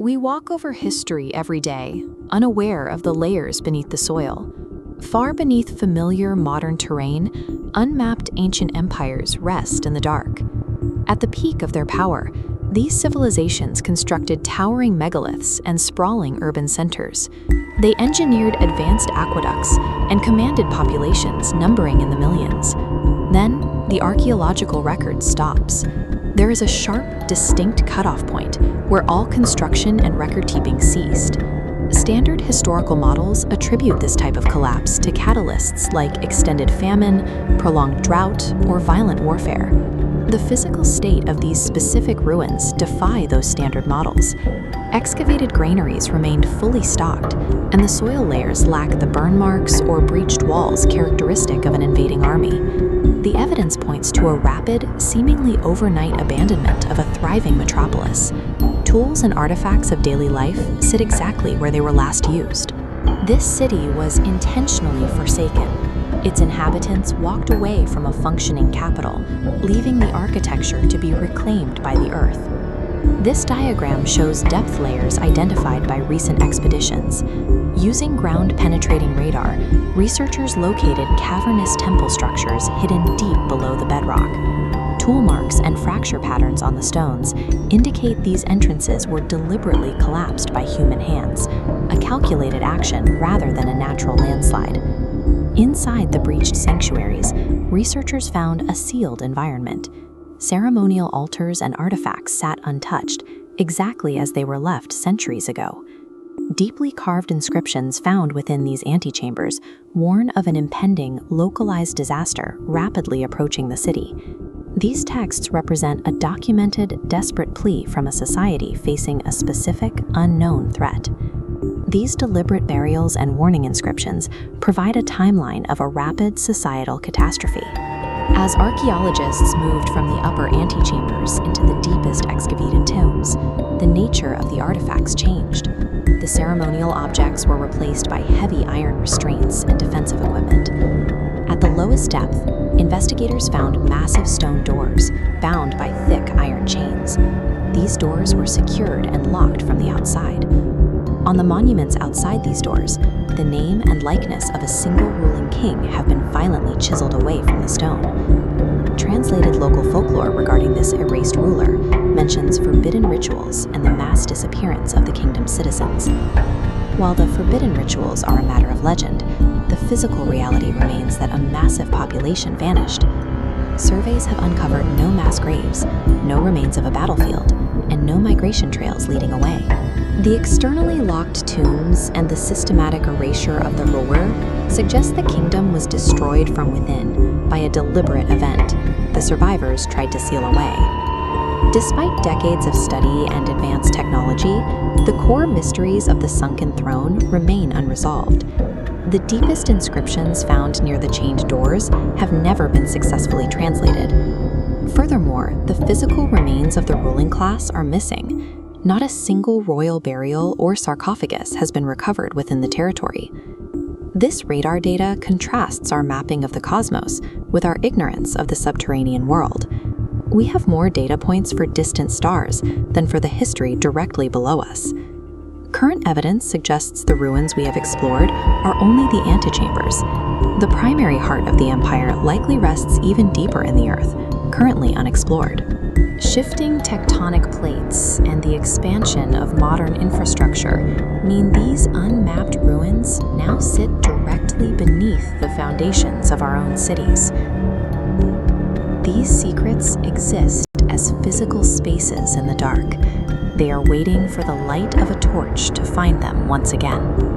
We walk over history every day, unaware of the layers beneath the soil. Far beneath familiar modern terrain, unmapped ancient empires rest in the dark. At the peak of their power, these civilizations constructed towering megaliths and sprawling urban centers. They engineered advanced aqueducts and commanded populations numbering in the millions. Then, the archaeological record stops. There is a sharp, distinct cutoff point where all construction and record-keeping ceased. Standard historical models attribute this type of collapse to catalysts like extended famine, prolonged drought, or violent warfare. The physical state of these specific ruins defy those standard models. Excavated granaries remained fully stocked, and the soil layers lack the burn marks or breached walls characteristic of an invading army. The evidence points to a rapid, seemingly overnight abandonment of a thriving metropolis. Tools and artifacts of daily life sit exactly where they were last used. This city was intentionally forsaken. Its inhabitants walked away from a functioning capital, leaving the architecture to be reclaimed by the earth. This diagram shows depth layers identified by recent expeditions. Using ground-penetrating radar, researchers located cavernous temple structures hidden deep below the bedrock. Tool marks and fracture patterns on the stones indicate these entrances were deliberately collapsed by human hands, a calculated action rather than a natural landslide. Inside the breached sanctuaries, researchers found a sealed environment. Ceremonial altars and artifacts sat untouched, exactly as they were left centuries ago. Deeply carved inscriptions found within these antechambers warn of an impending, localized disaster rapidly approaching the city. These texts represent a documented, desperate plea from a society facing a specific, unknown threat. These deliberate burials and warning inscriptions provide a timeline of a rapid societal catastrophe. As archaeologists moved from the upper antechambers into the deepest excavated tombs, the nature of the artifacts changed. The ceremonial objects were replaced by heavy iron restraints and defensive equipment. At the lowest depth, investigators found massive stone doors bound by thick iron chains. These doors were secured and locked from the outside. On the monuments outside these doors, the name and likeness of a single ruling king have been violently chiseled away from the stone. Translated local folklore regarding this erased ruler mentions forbidden rituals and the mass disappearance of the kingdom's citizens. While the forbidden rituals are a matter of legend, the physical reality remains that a massive population vanished. Surveys have uncovered no mass graves, no remains of a battlefield, and no migration trails leading away. The externally locked tombs and the systematic erasure of the ruler suggest the kingdom was destroyed from within by a deliberate event the survivors tried to seal away. Despite decades of study and advanced technology, the core mysteries of the sunken throne remain unresolved. The deepest inscriptions found near the chained doors have never been successfully translated. Furthermore, the physical remains of the ruling class are missing. Not a single royal burial or sarcophagus has been recovered within the territory. This radar data contrasts our mapping of the cosmos with our ignorance of the subterranean world. We have more data points for distant stars than for the history directly below us. Current evidence suggests the ruins we have explored are only the antechambers. The primary heart of the empire likely rests even deeper in the earth, currently unexplored. Shifting tectonic plates and the expansion of modern infrastructure mean these unmapped ruins now sit directly beneath the foundations of our own cities. These secrets exist as physical spaces in the dark. They are waiting for the light of a torch to find them once again.